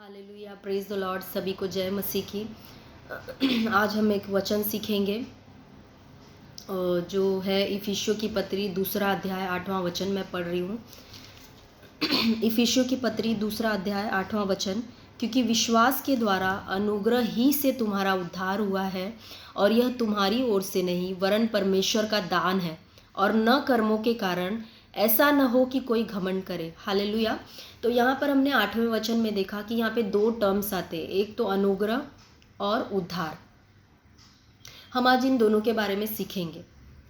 Hallelujah, praise the Lord. सभी को जय मसीह की। आज हम एक वचन सीखेंगे जो है इफिसियों की पत्री 2 अध्याय 8वां वचन मैं पढ़ रही हूँ। इफिसियों की पत्री 2 अध्याय 8वां वचन, क्योंकि विश्वास के द्वारा अनुग्रह ही से तुम्हारा उद्धार हुआ है, और यह तुम्हारी ओर से नहीं वरन परमेश्वर का दान है, और न कर्मों के कारण, ऐसा न हो कि कोई घमंड करे। हालेलुया। तो यहाँ पर हमने 8वें वचन में देखा कि यहाँ पे 2 टर्म्स आते हैं, एक तो अनुग्रह और उद्धार। हम आज इन दोनों के बारे में सीखेंगे।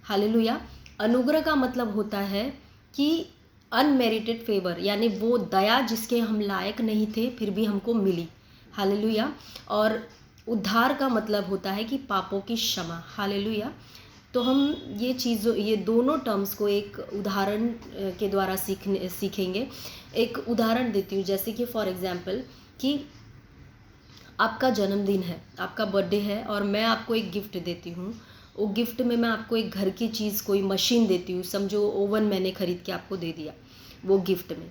हालेलुया। अनुग्रह का मतलब होता है कि अनमेरिटेड फेवर, यानी वो दया जिसके हम लायक नहीं थे फिर भी हमको मिली। हालेलुया। और उद्धार का मतलब होता है कि पापों की क्षमा। हालेलुया। तो हम ये दोनों टर्म्स को एक उदाहरण के द्वारा सीखेंगे। एक उदाहरण देती हूँ, जैसे कि फॉर एग्जांपल कि आपका जन्मदिन है, आपका बर्थडे है, और मैं आपको एक गिफ्ट देती हूँ। वो गिफ्ट में मैं आपको एक घर की चीज़, कोई मशीन देती हूँ। समझो ओवन मैंने खरीद के आपको दे दिया वो गिफ्ट में।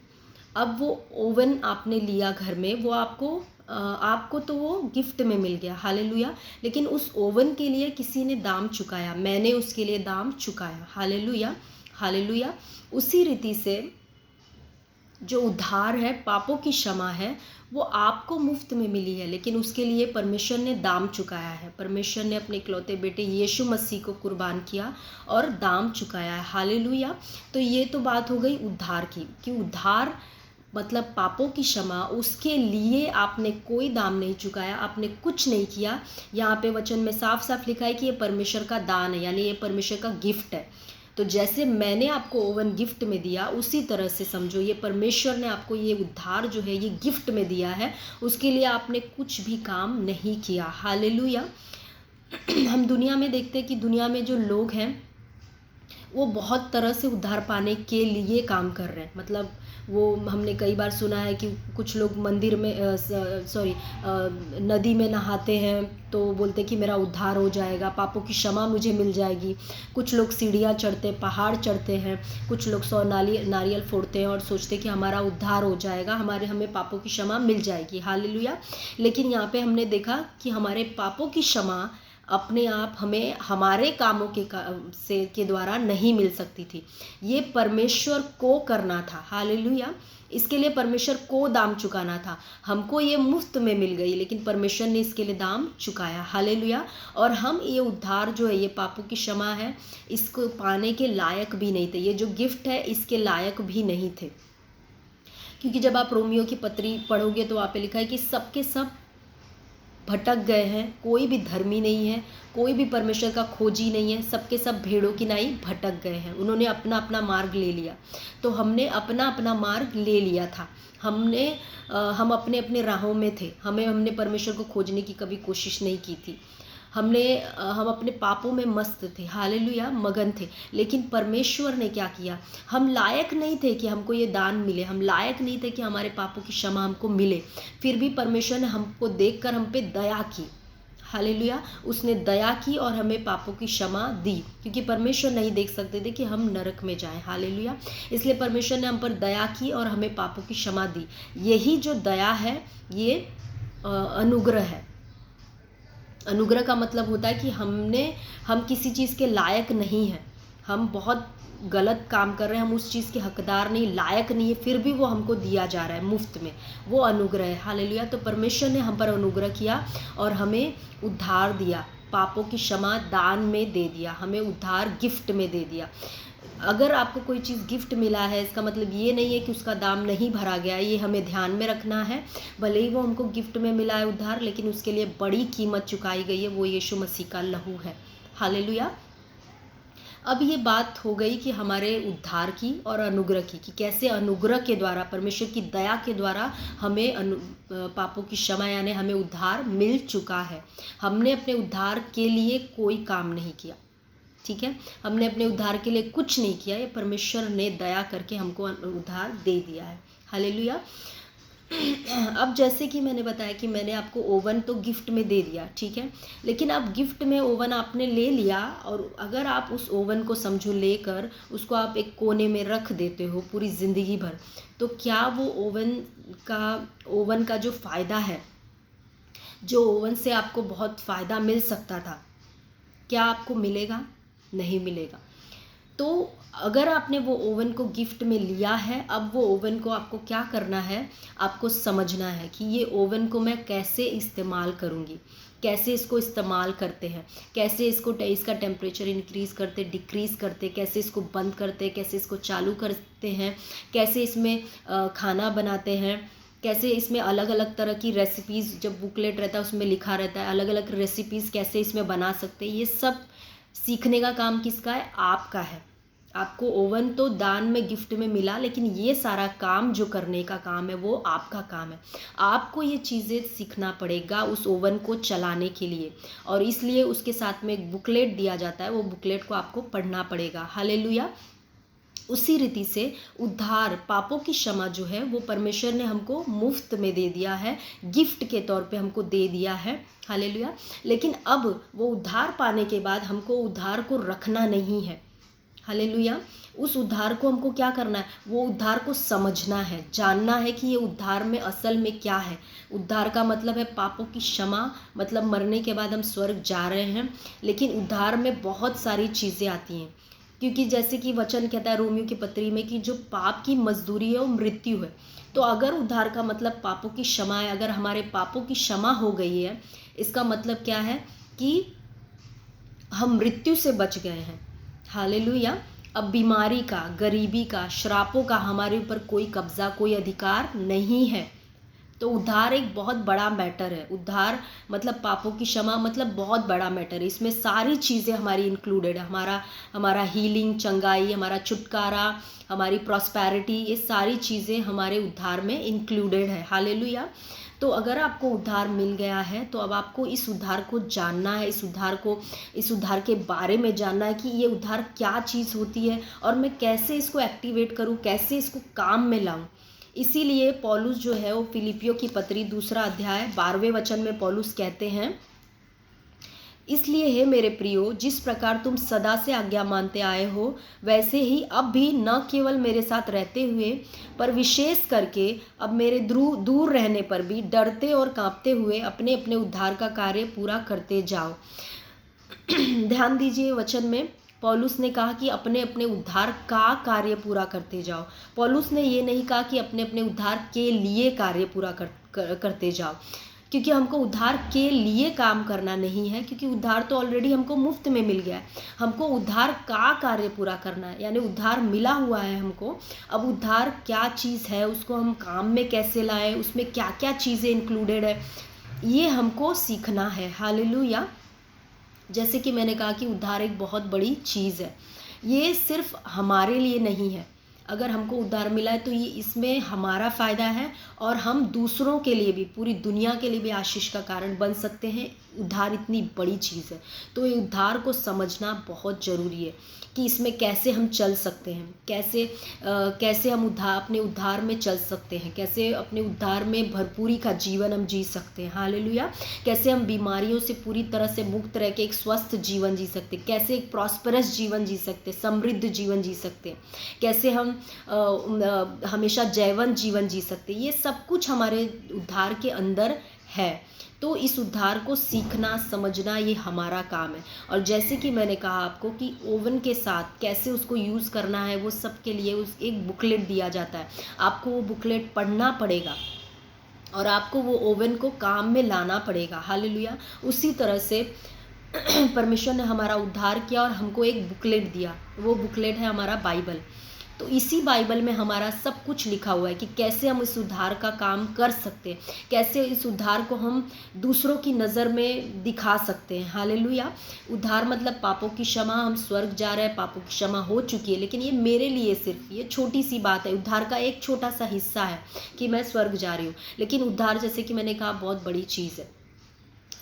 अब वो ओवन आपने लिया घर में, वो आपको तो वो गिफ्ट में मिल गया। हालेलुया। लेकिन उस ओवन के लिए किसी ने दाम चुकाया, मैंने उसके लिए दाम चुकाया। हालेलुया। हालेलुया। उसी रीति से जो उद्धार है, पापों की क्षमा है, वो आपको मुफ्त में मिली है, लेकिन उसके लिए परमेश्वर ने दाम चुकाया है। परमेश्वर ने अपने इकलौते बेटे यीशु मसीह को कुर्बान किया और दाम चुकाया है। हालेलुया। तो ये तो बात हो गई उद्धार की, कि उद्धार मतलब पापों की क्षमा, उसके लिए आपने कोई दाम नहीं चुकाया, आपने कुछ नहीं किया। यहाँ पे वचन में साफ साफ लिखा है कि ये परमेश्वर का दान है, यानी ये परमेश्वर का गिफ्ट है। तो जैसे मैंने आपको ओवन गिफ्ट में दिया, उसी तरह से समझो ये परमेश्वर ने आपको ये उद्धार जो है ये गिफ्ट में दिया है। उसके लिए आपने कुछ भी काम नहीं किया। हालेलुया। हम दुनिया में देखते हैं कि दुनिया में जो लोग हैं वो बहुत तरह से उद्धार पाने के लिए काम कर रहे हैं। मतलब वो हमने कई बार सुना है कि कुछ लोग मंदिर में नदी में नहाते हैं तो बोलते कि मेरा उद्धार हो जाएगा, पापों की क्षमा मुझे मिल जाएगी। कुछ लोग सीढ़ियाँ चढ़ते, पहाड़ चढ़ते हैं। कुछ लोग 100 नारियल फोड़ते हैं और सोचते कि हमारा उद्धार हो जाएगा, हमें पापों की क्षमा मिल जाएगी। हालेलुया। लेकिन यहाँ पे हमने देखा कि हमारे पापों की क्षमा अपने आप हमें हमारे कामों के द्वारा नहीं मिल सकती थी। ये परमेश्वर को करना था। हालेलुया। इसके लिए परमेश्वर को दाम चुकाना था। हमको ये मुफ्त में मिल गई, लेकिन परमेश्वर ने इसके लिए दाम चुकाया। हालेलुया। और हम ये उद्धार जो है, ये पापों की क्षमा है, इसको पाने के लायक भी नहीं थे। ये जो गिफ्ट है इसके लायक भी नहीं थे, क्योंकि जब आप रोमियो की पत्री पढ़ोगे तो वहाँ पे लिखा है कि सबके सब भटक गए हैं, कोई भी धर्मी नहीं है, कोई भी परमेश्वर का खोजी नहीं है, सबके सब भेड़ों की नाई भटक गए हैं। उन्होंने अपना अपना मार्ग ले लिया। तो हमने अपना अपना मार्ग ले लिया था। हम अपने अपने राहों में थे। हमने परमेश्वर को खोजने की कभी कोशिश नहीं की थी। हम अपने पापों में मस्त थे। हालेलुया। मगन थे। लेकिन परमेश्वर ने क्या किया, हम लायक नहीं थे कि हमको ये दान मिले, हम लायक नहीं थे कि हमारे पापों की क्षमा हमको मिले, फिर भी परमेश्वर ने हमको देखकर हम पे दया की। हालेलुया। उसने दया की और हमें पापों की क्षमा दी, क्योंकि परमेश्वर नहीं देख सकते थे कि हम नरक में जाएं। हालेलुया। इसलिए परमेश्वर ने हम पर दया की और हमें पापों की क्षमा दी। यही जो दया है ये अनुग्रह है। अनुग्रह का मतलब होता है कि हम किसी चीज़ के लायक नहीं हैं, हम बहुत गलत काम कर रहे हैं, हम उस चीज़ के हकदार नहीं, लायक नहीं है, फिर भी वो हमको दिया जा रहा है मुफ्त में। वो अनुग्रह है। हालेलुया। तो परमेश्वर ने हम पर अनुग्रह किया और हमें उद्धार दिया, पापों की क्षमा दान में दे दिया, हमें उद्धार गिफ्ट में दे दिया। अगर आपको कोई चीज़ गिफ्ट मिला है, इसका मतलब ये नहीं है कि उसका दाम नहीं भरा गया। ये हमें ध्यान में रखना है। भले ही वो हमको गिफ्ट में मिला है उद्धार, लेकिन उसके लिए बड़ी कीमत चुकाई गई है, वो यीशु मसीह का लहू है। हालेलुया। अब ये बात हो गई कि हमारे उद्धार की और अनुग्रह की, कि कैसे अनुग्रह के द्वारा, परमेश्वर की दया के द्वारा हमें पापों की क्षमा, यानी हमें उद्धार मिल चुका है। हमने अपने उद्धार के लिए कोई काम नहीं किया। ठीक है, हमने अपने उद्धार के लिए कुछ नहीं किया, ये परमेश्वर ने दया करके हमको उद्धार दे दिया है। हालेलुया। अब जैसे कि मैंने बताया कि मैंने आपको ओवन तो गिफ्ट में दे दिया, ठीक है, लेकिन अब गिफ्ट में ओवन आपने ले लिया और अगर आप उस ओवन को समझो लेकर उसको आप एक कोने में रख देते हो पूरी ज़िंदगी भर, तो क्या वो ओवन का जो फ़ायदा है, जो ओवन से आपको बहुत फ़ायदा मिल सकता था, क्या आपको मिलेगा? नहीं मिलेगा। तो अगर आपने वो ओवन को गिफ्ट में लिया है, अब वो ओवन को आपको क्या करना है, आपको समझना है कि ये ओवन को मैं कैसे इस्तेमाल करूँगी, कैसे इसको इस्तेमाल करते हैं, कैसे इसका टेम्परेचर इंक्रीज़ करते डिक्रीज़ करते, कैसे इसको बंद करते, कैसे इसको चालू करते हैं, कैसे इसमें खाना बनाते हैं, कैसे इसमें अलग अलग तरह की रेसिपीज़, जब बुकलेट रहता है उसमें लिखा रहता है अलग अलग रेसिपीज़ कैसे इसमें बना सकते हैं, ये सब सीखने का काम किसका है? आपका है। आपको ओवन तो दान में गिफ्ट में मिला, लेकिन ये सारा काम जो करने का काम है वो आपका काम है। आपको ये चीज़ें सीखना पड़ेगा उस ओवन को चलाने के लिए, और इसलिए उसके साथ में एक बुकलेट दिया जाता है, वो बुकलेट को आपको पढ़ना पड़ेगा। हालेलुया। उसी रीति से उद्धार, पापों की क्षमा जो है वो परमेश्वर ने हमको मुफ्त में दे दिया है, गिफ्ट के तौर पे हमको दे दिया है। हालेलुया। लेकिन अब वो उद्धार पाने के बाद हमको उद्धार को रखना नहीं है। हालेलुया। उस उद्धार को हमको क्या करना है? वो उद्धार को समझना है, जानना है कि ये उद्धार में असल में क्या है। उद्धार का मतलब है पापों की क्षमा, मतलब मरने के बाद हम स्वर्ग जा रहे हैं। लेकिन उद्धार में बहुत सारी चीज़ें आती हैं, क्योंकि जैसे कि वचन कहता है रोमियो की पत्री में कि जो पाप की मजदूरी है वो मृत्यु है। तो अगर उद्धार का मतलब पापों की क्षमा है, अगर हमारे पापों की क्षमा हो गई है, इसका मतलब क्या है कि हम मृत्यु से बच गए हैं। हालेलुया। अब बीमारी का, गरीबी का, श्रापों का हमारे ऊपर कोई कब्जा, कोई अधिकार नहीं है। तो उद्धार एक बहुत बड़ा मैटर है। उद्धार मतलब पापों की क्षमा मतलब बहुत बड़ा मैटर है। इसमें सारी चीज़ें हमारी इंक्लूडेड है। हमारा हीलिंग, चंगाई, हमारा छुटकारा, हमारी प्रॉस्पेरिटी, ये सारी चीज़ें हमारे उद्धार में इंक्लूडेड है। हालेलुया। तो अगर आपको उद्धार मिल गया है तो अब आपको इस उद्धार को जानना है, इस उद्धार के बारे में जानना है कि ये उद्धार क्या चीज़ होती है और मैं कैसे इसको एक्टिवेट करूँ, कैसे इसको काम में लाऊँ। इसीलिए पौलुस जो है वो फिलिपियों की पत्री 2 अध्याय 12वें वचन में पौलुस कहते हैं, इसलिए हे मेरे प्रियो, जिस प्रकार तुम सदा से आज्ञा मानते आए हो, वैसे ही अब भी न केवल मेरे साथ रहते हुए, पर विशेष करके अब मेरे दूर रहने पर भी डरते और कांपते हुए अपने अपने उद्धार का कार्य पूरा करते जाओ। ध्यान दीजिए, वचन में पौलुस ने कहा कि अपने अपने उद्धार का कार्य पूरा करते जाओ। पौलुस ने ये नहीं कहा कि अपने अपने उद्धार के लिए कार्य पूरा करते जाओ, क्योंकि हमको उद्धार के लिए काम करना नहीं है, क्योंकि उद्धार तो ऑलरेडी हमको मुफ्त में मिल गया है। हमको उद्धार का कार्य पूरा करना है, यानी उद्धार मिला हुआ है हमको। अब उद्धार क्या चीज़ है, उसको हम काम में कैसे लाएं, उसमें क्या क्या चीज़ें इंक्लूडेड है, ये हमको सीखना है। हालेलुया। जैसे कि मैंने कहा कि उद्धार एक बहुत बड़ी चीज़ है। ये सिर्फ हमारे लिए नहीं है। अगर हमको उद्धार मिला है तो ये इसमें हमारा फ़ायदा है और हम दूसरों के लिए भी, पूरी दुनिया के लिए भी आशीष का कारण बन सकते हैं। उद्धार इतनी बड़ी चीज़ है, तो ये उद्धार को समझना बहुत ज़रूरी है कि इसमें कैसे हम चल सकते हैं, कैसे हम अपने उद्धार में चल सकते हैं, कैसे अपने उद्धार में भरपूरी का जीवन हम जी सकते हैं। हालेलुया। कैसे हम बीमारियों से पूरी तरह से मुक्त रह के एक स्वस्थ जीवन जी सकते हैं, कैसे एक प्रॉस्परस जीवन जी सकते हैं, समृद्ध जीवन जी सकते हैं, कैसे हम हमेशा जयवंत जीवन जी सकते हैं। ये सब कुछ हमारे उद्धार के अंदर है। तो इस उद्धार को सीखना, समझना, ये हमारा काम है। और जैसे कि मैंने कहा आपको कि ओवन के साथ कैसे उसको यूज़ करना है, वो सब के लिए एक बुकलेट दिया जाता है। आपको वो बुकलेट पढ़ना पड़ेगा और आपको वो ओवन को काम में लाना पड़ेगा। हालेलुया। उसी तरह से परमेश्वर ने हमारा उद्धार किया और हमको एक बुकलेट दिया। वो बुकलेट है हमारा बाइबल। तो इसी बाइबल में हमारा सब कुछ लिखा हुआ है कि कैसे हम इस उद्धार का काम कर सकते हैं, कैसे इस उद्धार को हम दूसरों की नज़र में दिखा सकते हैं। हालेलुया। उद्धार मतलब पापों की क्षमा, हम स्वर्ग जा रहे हैं, पापों की क्षमा हो चुकी है, लेकिन ये मेरे लिए सिर्फ ये छोटी सी बात है। उद्धार का एक छोटा सा हिस्सा है कि मैं स्वर्ग जा रही हूँ, लेकिन उद्धार जैसे कि मैंने कहा बहुत बड़ी चीज़ है।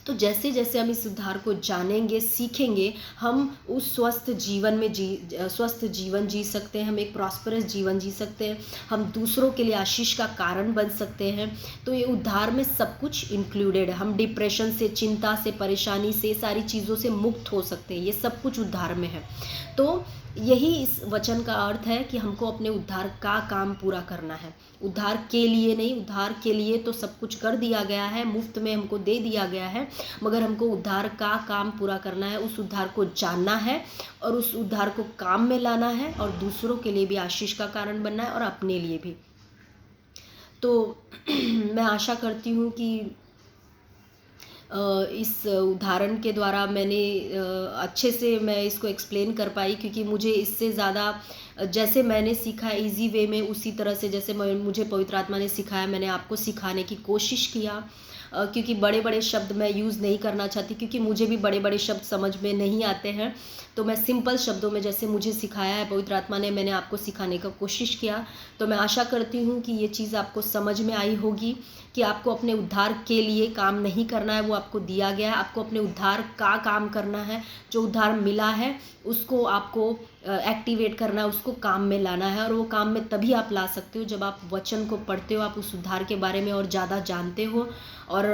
तो जैसे जैसे हम इस उद्धार को जानेंगे, सीखेंगे, हम उस स्वस्थ जीवन जी सकते हैं, हम एक प्रॉस्परस जीवन जी सकते हैं, हम दूसरों के लिए आशीष का कारण बन सकते हैं। तो ये उद्धार में सब कुछ इंक्लूडेड है। हम डिप्रेशन से, चिंता से, परेशानी से, सारी चीज़ों से मुक्त हो सकते हैं। ये सब कुछ उद्धार में है। तो यही इस वचन का अर्थ है कि हमको अपने उद्धार का काम पूरा करना है। उद्धार के लिए नहीं, उद्धार के लिए तो सब कुछ कर दिया गया है, मुफ्त में हमको दे दिया गया है, मगर हमको उद्धार का काम पूरा करना है, उस उद्धार को जानना है और उस उद्धार को काम में लाना है और दूसरों के लिए भी आशीष का कारण बनना है और अपने लिए भी। तो मैं आशा करती हूँ कि इस उदाहरण के द्वारा मैंने अच्छे से मैं इसको एक्सप्लेन कर पाई, क्योंकि मुझे इससे ज़्यादा जैसे मैंने सीखा इजी वे में, उसी तरह से जैसे मुझे पवित्र आत्मा ने सिखाया, मैंने आपको सिखाने की कोशिश किया। क्योंकि बड़े बड़े शब्द मैं यूज़ नहीं करना चाहती, क्योंकि मुझे भी बड़े बड़े शब्द समझ में नहीं आते हैं। तो मैं सिंपल शब्दों में जैसे मुझे सिखाया है पवित्र आत्मा ने, मैंने आपको सिखाने का कोशिश किया। तो मैं आशा करती हूँ कि ये चीज़ आपको समझ में आई होगी कि आपको अपने उद्धार के लिए काम नहीं करना है, वो आपको दिया गया है। आपको अपने उद्धार का काम करना है, जो उद्धार मिला है उसको आपको एक्टिवेट करना है, उसको काम में लाना है। और वो काम में तभी आप ला सकते हो जब आप वचन को पढ़ते हो, आप उस उद्धार के बारे में और ज़्यादा जानते हो और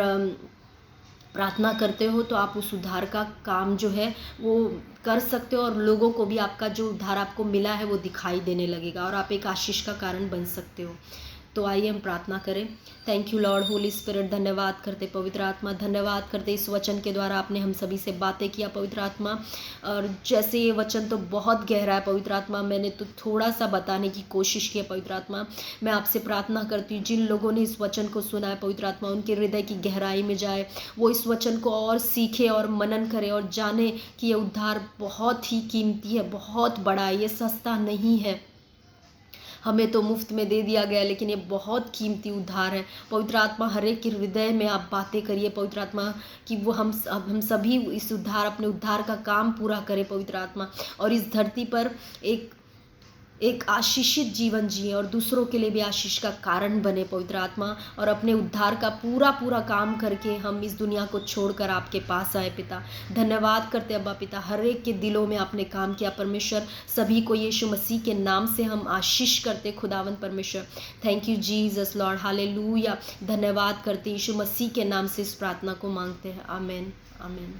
प्रार्थना करते हो, तो आप उस उद्धार का काम जो है वो कर सकते हो और लोगों को भी आपका जो उद्धार आपको मिला है वो दिखाई देने लगेगा और आप एक आशीष का कारण बन सकते हो। तो आइए हम प्रार्थना करें। Thank you Lord, Holi spirit, धन्यवाद करते पवित्र आत्मा, धन्यवाद करते इस वचन के द्वारा आपने हम सभी से बातें किया पवित्र आत्मा। और जैसे ये वचन तो बहुत गहरा है पवित्र आत्मा, मैंने तो थोड़ा सा बताने की कोशिश की है पवित्र आत्मा। मैं आपसे प्रार्थना करती हूँ जिन लोगों ने इस वचन को सुना है पवित्र आत्मा, उनके हृदय की गहराई में जाए, वो इस वचन को और सीखे और मनन करे और जाने कि ये उद्धार बहुत ही कीमती है, बहुत बड़ा है, ये सस्ता नहीं है। हमें तो मुफ्त में दे दिया गया, लेकिन ये बहुत कीमती उद्धार है। पवित्र आत्मा हर एक के हृदय में आप बातें करिए पवित्र आत्मा, कि वो हम सभी इस उद्धार, अपने उद्धार का काम पूरा करें पवित्र आत्मा, और इस धरती पर एक आशीषित जीवन जिए और दूसरों के लिए भी आशीष का कारण बने पवित्र आत्मा, और अपने उद्धार का पूरा काम करके हम इस दुनिया को छोड़कर आपके पास आए पिता। धन्यवाद करते अब्बा पिता, हर एक के दिलों में आपने काम किया परमेश्वर। सभी को यीशु मसीह के नाम से हम आशीष करते खुदावंद परमेश्वर। Thank you Jesus Lord, hallelujah. धन्यवाद करते यीशु मसीह के नाम से इस प्रार्थना को मांगते हैं, आमीन आमीन।